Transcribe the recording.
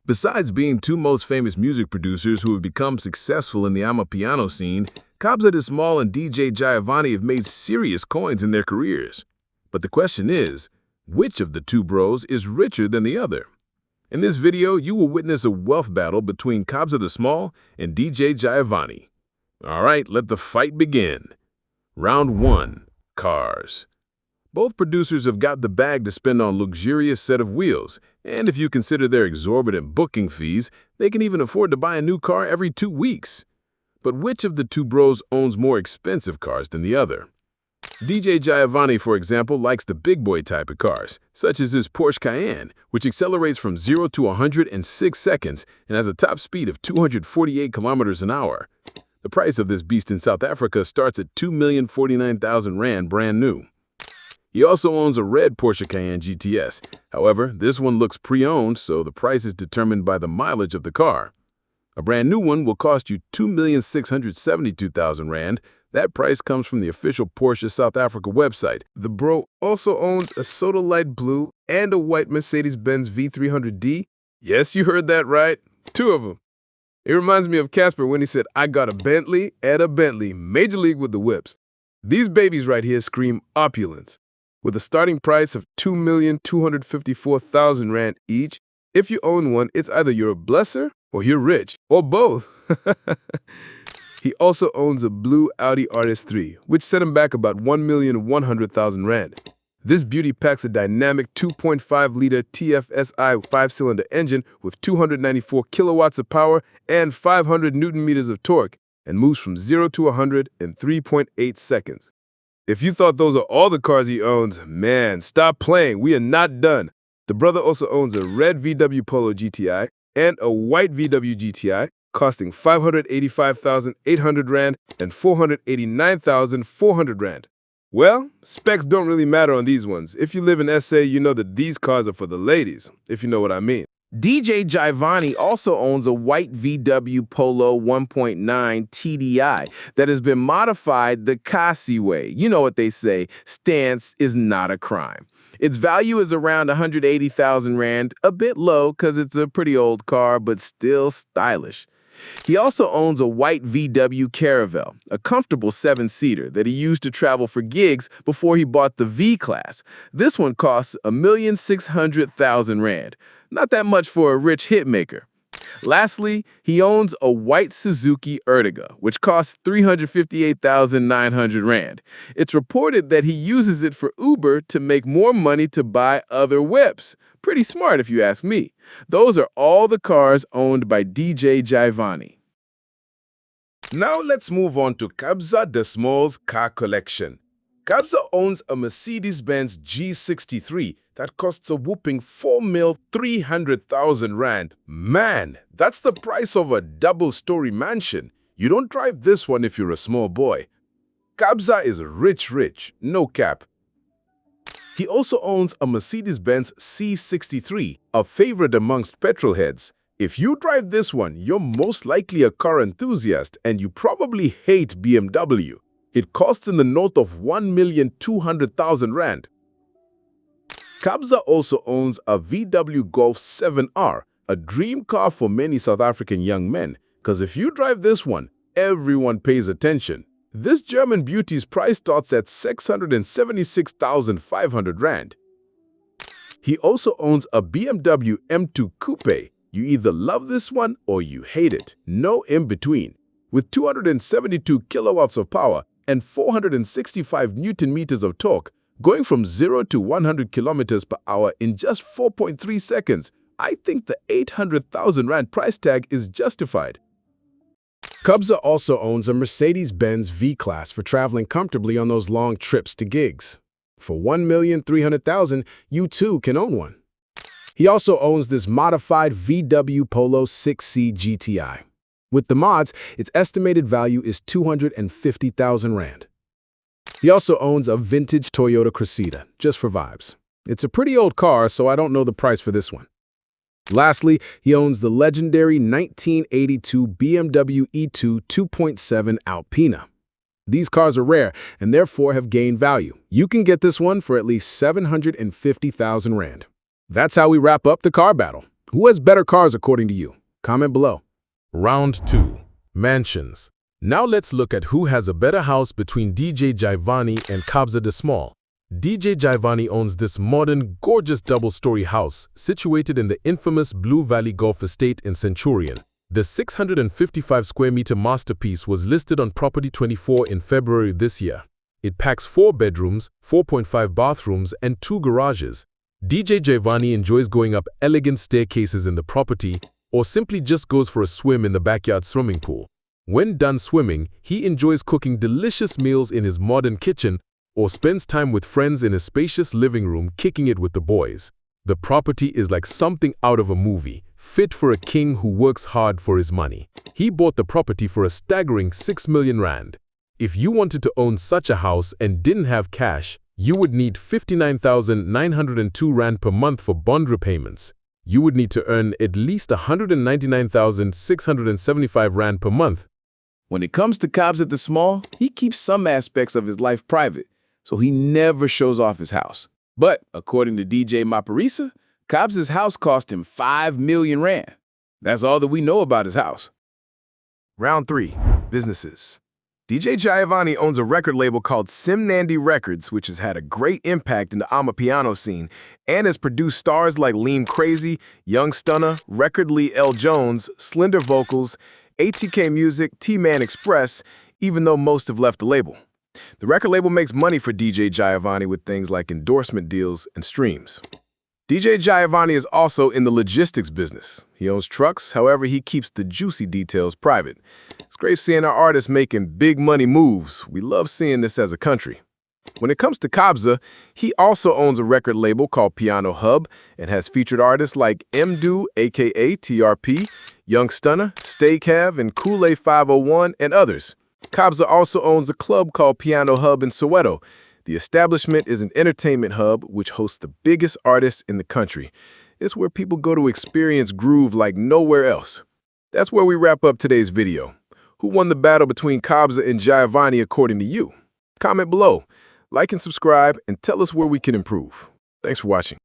Besides being two most famous music producers who have become successful in the Amapiano scene, Kabza De Small and Djy Jayivane have made serious coins in their careers. But the question is, which of the two bros is richer than the other? In this video, you will witness a wealth battle between Kabza De Small and Djy Jayivane. Alright, let the fight begin. Round 1. Cars. Both producers have got the bag to spend on luxurious set of wheels, and if you consider their exorbitant booking fees, they can even afford to buy a new car every 2 weeks. But which of the two bros owns more expensive cars than the other? Djy Jaivane, for example, likes the big boy type of cars, such as his Porsche Cayenne, which accelerates from 0 to 100 in 6 seconds and has a top speed of 248 kilometers an hour. The price of this beast in South Africa starts at 2,049,000 Rand brand new. He also owns a red Porsche Cayenne GTS. However, this one looks pre-owned, so the price is determined by the mileage of the car. A brand new one will cost you 2,672,000 Rand. That price comes from the official Porsche South Africa website. The bro also owns a soda light blue and a white Mercedes-Benz V300D. Yes, you heard that right. 2 of them. It reminds me of Casper when he said, "I got a Bentley and a Bentley, major league with the whips." These babies right here scream opulence. With a starting price of 2,254,000 Rand each, if you own one, it's either you're a blesser or you're rich, or both. He also owns a blue Audi RS3, which set him back about 1,100,000 Rand. This beauty packs a dynamic 2.5-liter TFSI 5-cylinder engine with 294 kilowatts of power and 500 Newton-meters of torque, and moves from 0 to 100 in 3.8 seconds. If you thought those are all the cars he owns, man, stop playing. We are not done. The brother also owns a red VW Polo GTI and a white VW GTI, costing 585,800 Rand and 489,400 Rand. Well, specs don't really matter on these ones. If you live in SA, you know that these cars are for the ladies, if you know what I mean. Djy Jaivane also owns a white VW Polo 1.9 TDI that has been modified the Kasi way. You know what they say, stance is not a crime. Its value is around 180,000 Rand, a bit low because it's a pretty old car, but still stylish. He also owns a white VW Caravelle, a comfortable 7-seater that he used to travel for gigs before he bought the V-Class. This one costs 1,600,000 Rand. Not that much for a rich hitmaker. Lastly, he owns a white Suzuki Ertiga, which costs 358,900 Rand. It's reported that he uses it for Uber to make more money to buy other whips. Pretty smart if you ask me. Those are all the cars owned by Djy Jaivane. Now let's move on to Kabza De Small's car collection. Kabza owns a Mercedes-Benz G63 that costs a whopping 4,300,000 Rand. Man, that's the price of a double-story mansion. You don't drive this one if you're a small boy. Kabza is rich, no cap. He also owns a Mercedes-Benz C63, a favorite amongst petrolheads. If you drive this one, you're most likely a car enthusiast and you probably hate BMW. It costs in the north of 1,200,000 Rand. Kabza also owns a VW Golf 7R, a dream car for many South African young men, because if you drive this one, everyone pays attention. This German beauty's price starts at 676,500 Rand. He also owns a BMW M2 Coupe. You either love this one or you hate it. No in between. With 272 kilowatts of power and 465 Newton-meters of torque, going from 0 to 100 kilometers per hour in just 4.3 seconds, I think the 800,000 Rand price tag is justified. Kabza also owns a Mercedes-Benz V-Class for traveling comfortably on those long trips to gigs. For 1,300,000, you too can own one. He also owns this modified VW Polo 6C GTI. With the mods, its estimated value is 250,000 Rand. He also owns a vintage Toyota Cressida, just for vibes. It's a pretty old car, so I don't know the price for this one. Lastly, he owns the legendary 1982 BMW E2 2.7 Alpina. These cars are rare and therefore have gained value. You can get this one for at least 750,000 Rand. That's how we wrap up the car battle. Who has better cars according to you? Comment below. Round 2. Mansions. Now let's look at who has a better house between Djy Jaivane and Kabza De Small. Djy Jaivane owns this modern, gorgeous double-story house situated in the infamous Blue Valley Golf Estate in Centurion. The 655-square-meter masterpiece was listed on Property 24 in February this year. It packs 4 bedrooms, 4.5 bathrooms, and 2 garages. Djy Jaivane enjoys going up elegant staircases in the property or simply just goes for a swim in the backyard swimming pool. When done swimming, he enjoys cooking delicious meals in his modern kitchen or spends time with friends in a spacious living room kicking it with the boys. The property is like something out of a movie, fit for a king who works hard for his money. He bought the property for a staggering 6 million rand. If you wanted to own such a house and didn't have cash, you would need 59,902 rand per month for bond repayments. You would need to earn at least 199,675 rand per month. When it comes to Kabza De Small, he keeps some aspects of his life private, so he never shows off his house. But according to DJ Maparisa, Kabza's house cost him 5 million rand. That's all that we know about his house. Round 3. Businesses. Djy Jaivane owns a record label called Simnandi Records, which has had a great impact in the Amapiano scene and has produced stars like Lean Crazy, Young Stunner, Record Lee L. Jones, Slender Vocals, ATK Music, T-Man Express, even though most have left the label. The record label makes money for Djy Jaivane with things like endorsement deals and streams. Djy Jaivane is also in the logistics business. He owns trucks, however, he keeps the juicy details private. It's great seeing our artists making big money moves. We love seeing this as a country. When it comes to Kabza, he also owns a record label called Piano Hub and has featured artists like Mdu, aka TRP, Young Stunner, Stay Cav, and Kool-Aid 501, and others. Kabza also owns a club called Piano Hub in Soweto. The establishment is an entertainment hub which hosts the biggest artists in the country. It's where people go to experience groove like nowhere else. That's where we wrap up today's video. Who won the battle between Kabza and Jaivane according to you? Comment below, like and subscribe, and tell us where we can improve. Thanks for watching.